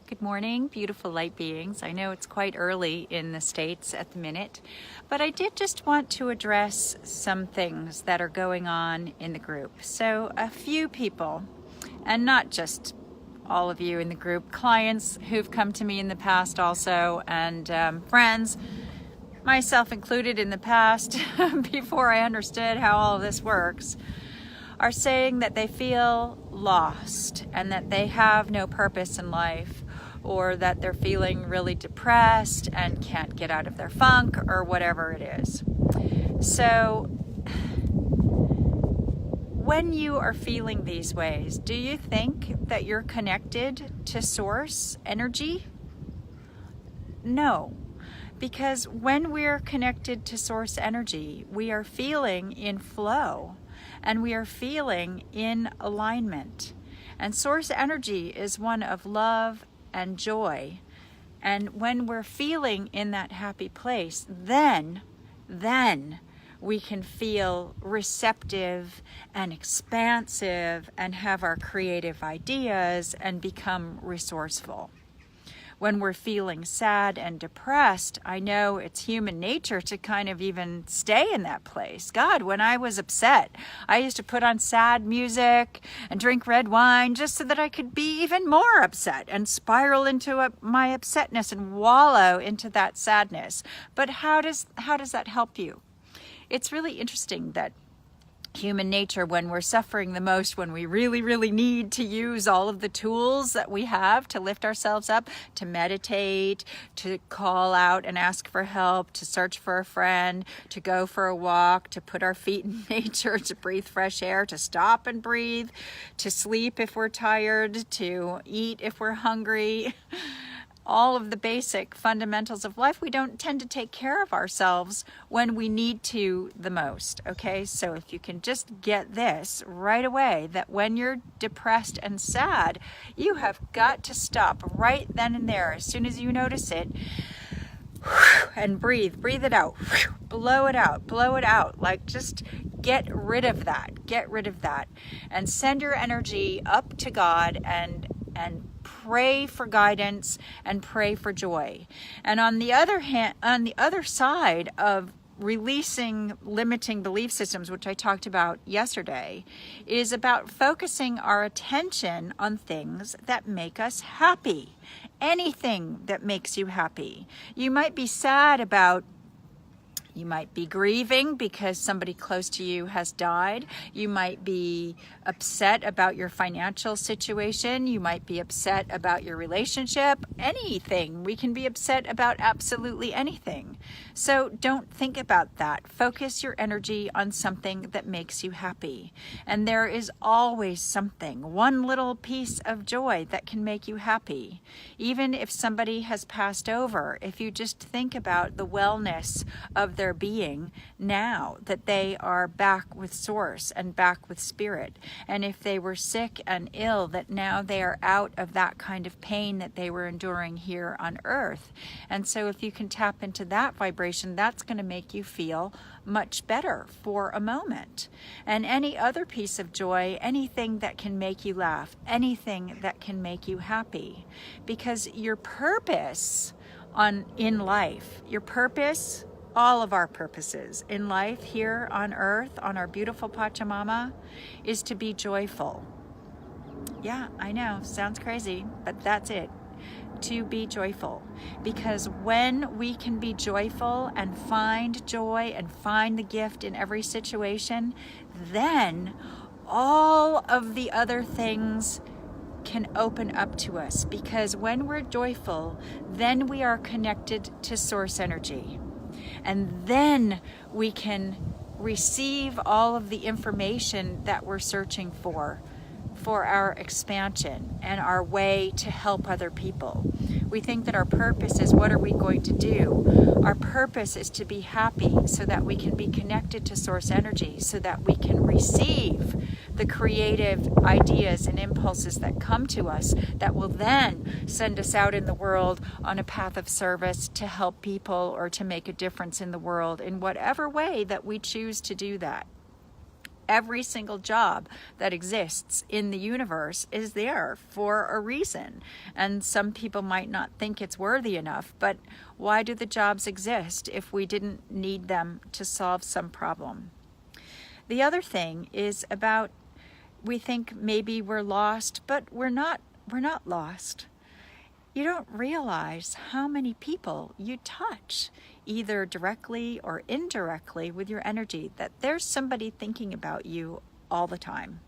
Good morning, beautiful light beings. I know it's quite early in the States at the minute, but I did just want to address some things that are going on in the group. So a few people, and not just all of you in the group, clients who've come to me in the past also, and friends, myself included in the past, before I understood how all of this works, are saying that they feel lost and that they have no purpose in life, or that they're feeling really depressed and can't get out of their funk, or whatever it is. So when you are feeling these ways, do you think that you're connected to source energy? No. Because when we're connected to source energy, we are feeling in flow and we are feeling in alignment. And source energy is one of love and joy. And when we're feeling in that happy place, then we can feel receptive and expansive and have our creative ideas and become resourceful. When we're feeling sad and depressed, I know it's human nature to kind of even stay in that place. God, when I was upset, I used to put on sad music and drink red wine just so that I could be even more upset and spiral into my upsetness and wallow into that sadness. But how does that help you? It's really interesting that human nature, when we're suffering the most, when we really need to use all of the tools that we have to lift ourselves up, to meditate, to call out and ask for help, to search for a friend, to go for a walk, to put our feet in nature, to breathe fresh air, to stop and breathe, to sleep if we're tired, to eat if we're hungry, all of the basic fundamentals of life, we don't tend to take care of ourselves when we need to the most, okay? So if you can just get this right away, that when you're depressed and sad, you have got to stop right then and there. As soon as you notice it, and breathe it out, blow it out, like just get rid of that, and send your energy up to God and pray for guidance and pray for joy. And on the other hand, on the other side of releasing limiting belief systems, which I talked about yesterday, is about focusing our attention on things that make us happy. Anything that makes you happy. You might be sad about, you might be grieving because somebody close to you has died. You might be upset about your financial situation. You might be upset about your relationship. Anything. We can be upset about absolutely anything. So don't think about that. Focus your energy on something that makes you happy. And there is always something, one little piece of joy that can make you happy. Even if somebody has passed over, if you just think about the wellness of their being now, that they are back with source and back with spirit. And if they were sick and ill, that now they are out of that kind of pain that they were enduring here on earth. And so if you can tap into that vibration, that's going to make you feel much better for a moment. And any other piece of joy, anything that can make you laugh, anything that can make you happy. Because your purpose in life, your purpose, all of our purposes in life here on earth, on our beautiful Pachamama, is to be joyful. Yeah, I know, sounds crazy, but that's it. To be joyful. Because when we can be joyful and find joy and find the gift in every situation, then all of the other things can open up to us. Because when we're joyful, then we are connected to source energy. And then we can receive all of the information that we're searching for our expansion and our way to help other people. We think that our purpose is, what are we going to do? Our purpose is to be happy so that we can be connected to source energy, so that we can receive the creative ideas and impulses that come to us that will then send us out in the world on a path of service to help people or to make a difference in the world in whatever way that we choose to do that. Every single job that exists in the universe is there for a reason. And some people might not think it's worthy enough, but why do the jobs exist if we didn't need them to solve some problem? The other thing is about, we think maybe we're lost, but we're not lost. You don't realize how many people you touch, either directly or indirectly with your energy, that there's somebody thinking about you all the time,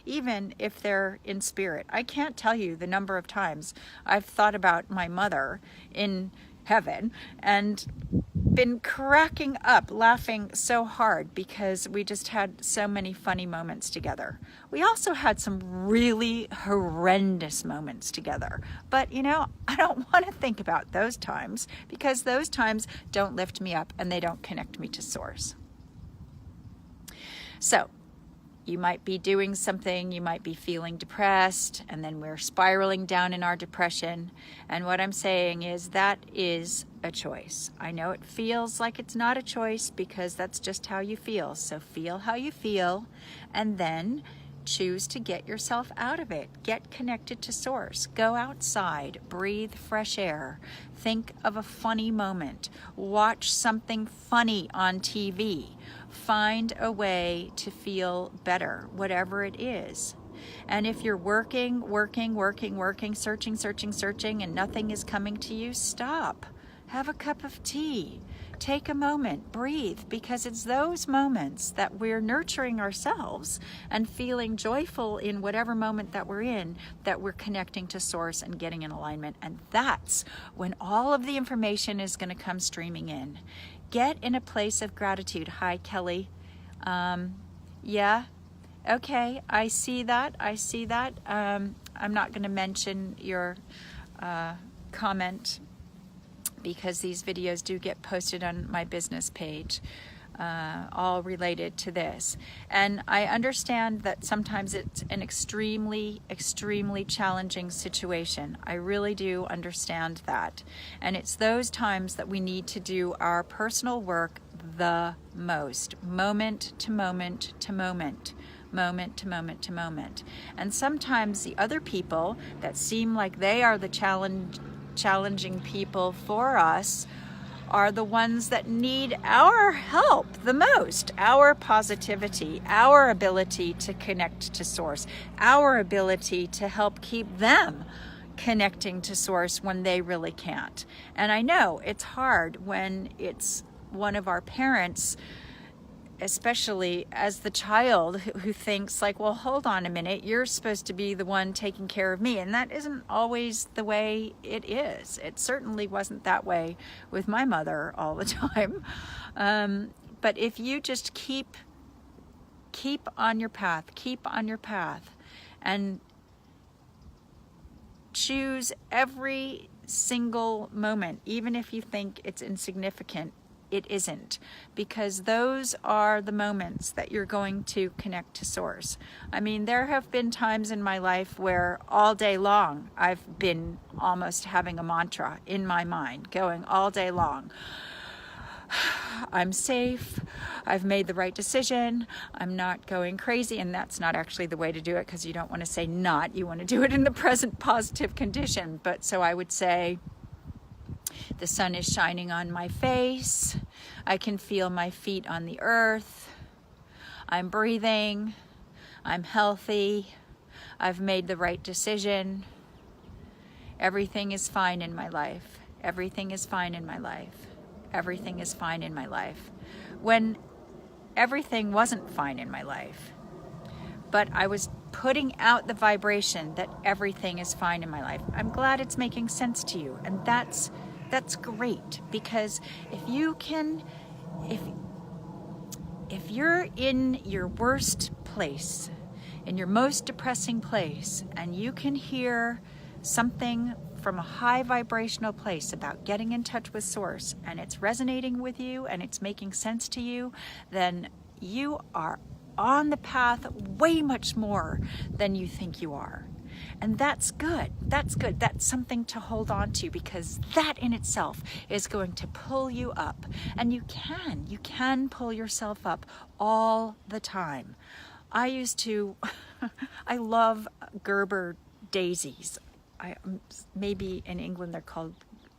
even if they're in spirit. I can't tell you the number of times I've thought about my mother in heaven and been cracking up, laughing so hard because we just had so many funny moments together. We also had some really horrendous moments together. But I don't want to think about those times because those times don't lift me up and they don't connect me to Source. So, you might be doing something, you might be feeling depressed, and then we're spiraling down in our depression. And what I'm saying is that is a choice. I know it feels like it's not a choice because that's just how you feel. So feel how you feel, and then choose to get yourself out of it. Get connected to Source. Go outside, breathe fresh air, think of a funny moment, watch something funny on TV. Find a way to feel better, whatever it is. And if you're working, searching, and nothing is coming to you, stop. Have a cup of tea. Take a moment, breathe, because it's those moments that we're nurturing ourselves and feeling joyful in whatever moment that we're in, that we're connecting to Source and getting in alignment. And that's when all of the information is going to come streaming in. Get in a place of gratitude. Hi, Kelly. Yeah. Okay, I see that. I'm not going to mention your comment because these videos do get posted on my business page, all related to this. And I understand that sometimes it's an extremely challenging situation. I really do understand that. And it's those times that we need to do our personal work the most, moment to moment to moment. Moment to moment to moment. And sometimes the other people that seem like they are the challenging people for us are the ones that need our help the most, our positivity, our ability to connect to Source, our ability to help keep them connecting to Source when they really can't. And I know it's hard when it's one of our parents, especially as the child who thinks like, well, hold on a minute, you're supposed to be the one taking care of me. And that isn't always the way it is. It certainly wasn't that way with my mother all the time. But if you just keep on your path, and choose every single moment, even if you think it's insignificant, it isn't, because those are the moments that you're going to connect to Source. I mean, there have been times in my life where all day long I've been almost having a mantra in my mind, going all day long. I'm safe, I've made the right decision, I'm not going crazy. And that's not actually the way to do it, because you don't want to say not, you want to do it in the present positive condition. But so I would say, the sun is shining on my face. I can feel my feet on the earth. I'm breathing. I'm healthy. I've made the right decision. Everything is fine in my life. Everything is fine in my life. Everything is fine in my life. When everything wasn't fine in my life, but I was putting out the vibration that everything is fine in my life. I'm glad it's making sense to you. And that's great, because if you're in your worst place, in your most depressing place, and you can hear something from a high vibrational place about getting in touch with Source, and it's resonating with you and it's making sense to you, then you are on the path way much more than you think you are. And that's good. That's good. That's something to hold on to, because that in itself is going to pull you up. And you can pull yourself up all the time. I love Gerber daisies. Maybe in England they're called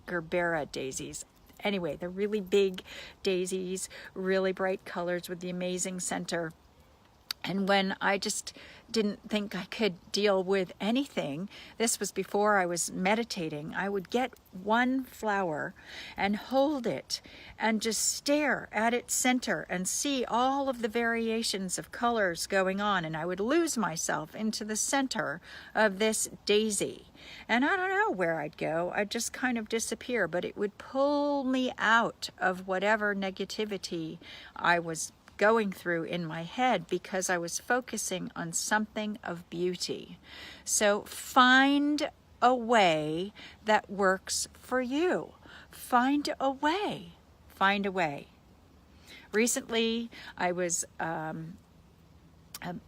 Gerbera daisies. Anyway, they're really big daisies, really bright colors with the amazing center. And when I just didn't think I could deal with anything, this was before I was meditating, I would get one flower and hold it and just stare at its center and see all of the variations of colors going on. And I would lose myself into the center of this daisy. And I don't know where I'd go. I'd just kind of disappear, but it would pull me out of whatever negativity I was going through in my head, because I was focusing on something of beauty. So find a way that works for you. Find a way. Find a way. Recently, I was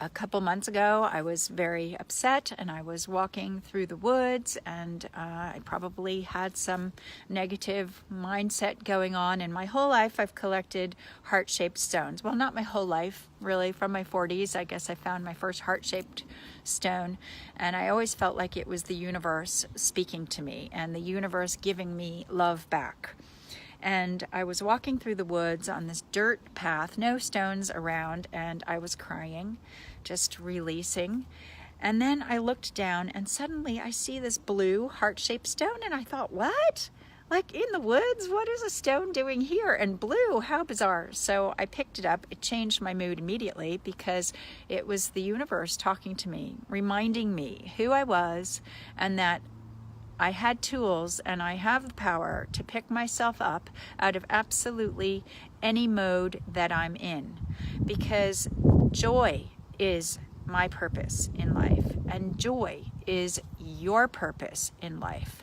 a couple months ago, I was very upset, and I was walking through the woods, and I probably had some negative mindset going on. And my whole life I've collected heart-shaped stones. Well, not my whole life, really. From my 40s, I guess I found my first heart-shaped stone, and I always felt like it was the universe speaking to me and the universe giving me love back. And I was walking through the woods on this dirt path, no stones around, and I was crying, just releasing. And then I looked down, and suddenly I see this blue heart-shaped stone, and I thought, what? Like in the woods? What is a stone doing here? And blue, how bizarre. So I picked it up. It changed my mood immediately, because it was the universe talking to me, reminding me who I was, and that I had tools and I have the power to pick myself up out of absolutely any mode that I'm in, because joy is my purpose in life, and joy is your purpose in life.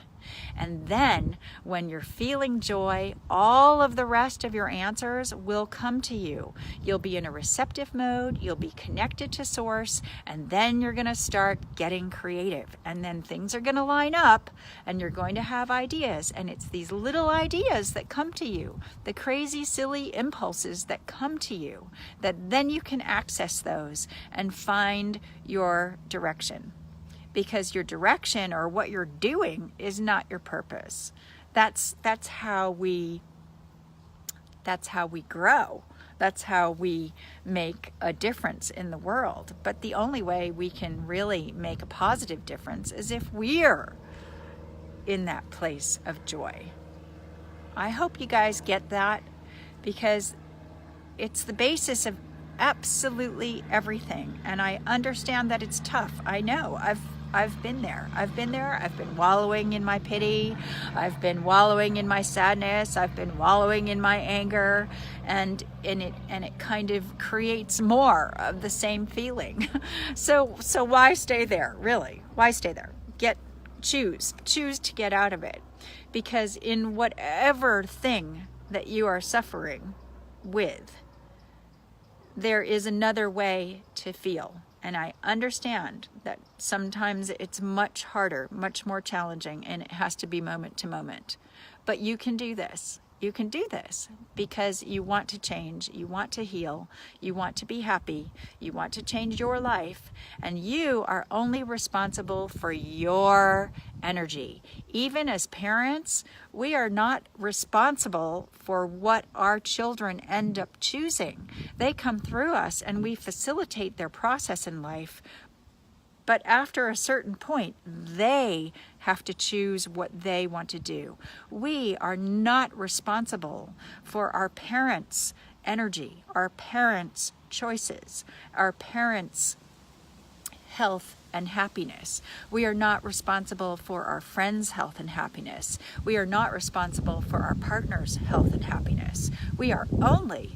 And then when you're feeling joy, all of the rest of your answers will come to you. You'll be in a receptive mode, you'll be connected to source, and then you're going to start getting creative. And then things are going to line up, and you're going to have ideas. And it's these little ideas that come to you, the crazy, silly impulses that come to you, that then you can access those and find your direction. Because your direction, or what you're doing, is not your purpose. That's how we grow. That's how we make a difference in the world. But the only way we can really make a positive difference is if we're in that place of joy. I hope you guys get that, because it's the basis of absolutely everything. And I understand that it's tough. I know. I've been there. I've been wallowing in my pity. I've been wallowing in my sadness. I've been wallowing in my anger, and it kind of creates more of the same feeling. So why stay there? Really? Why stay there? Choose to get out of it, because in whatever thing that you are suffering with, there is another way to feel. And I understand that sometimes it's much harder, much more challenging, and it has to be moment to moment. But you can do this. You can do this because you want to change, you want to heal, you want to be happy, you want to change your life, and you are only responsible for your energy. Even as parents, we are not responsible for what our children end up choosing. They come through us and we facilitate their process in life. But after a certain point, they have to choose what they want to do. We are not responsible for our parents' energy, our parents' choices, our parents' health and happiness. We are not responsible for our friends' health and happiness. We are not responsible for our partner's health and happiness. We are only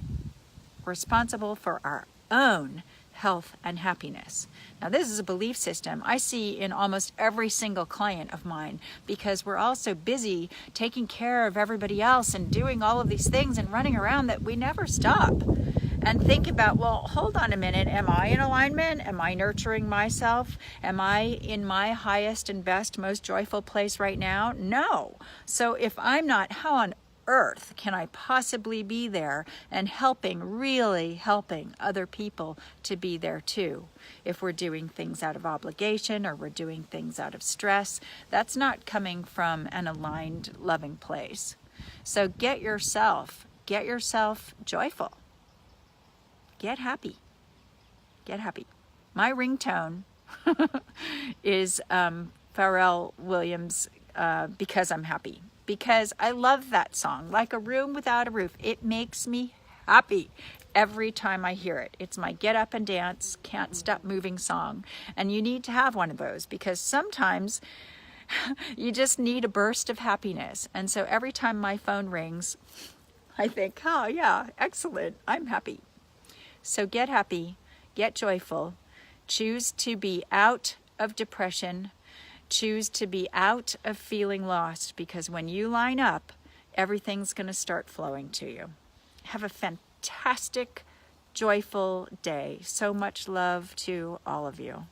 responsible for our own health and happiness. Now, this is a belief system I see in almost every single client of mine, because we're all so busy taking care of everybody else and doing all of these things and running around that we never stop. and think about, well, hold on a minute. Am I in alignment? Am I nurturing myself? Am I in my highest and best, most joyful place right now? No. So if I'm not, how on earth can I possibly be there and really helping other people to be there too? If we're doing things out of obligation or we're doing things out of stress, that's not coming from an aligned, loving place. So get yourself joyful. Get happy. Get happy. My ringtone is Pharrell Williams, Because I'm Happy. Because I love that song. Like a room without a roof. It makes me happy every time I hear it. It's my get up and dance, can't stop moving song. And you need to have one of those because sometimes you just need a burst of happiness. And so every time my phone rings, I think, oh yeah, excellent, I'm happy. So get happy, get joyful, choose to be out of depression, choose to be out of feeling lost, because when you line up, everything's going to start flowing to you. Have a fantastic, joyful day. So much love to all of you.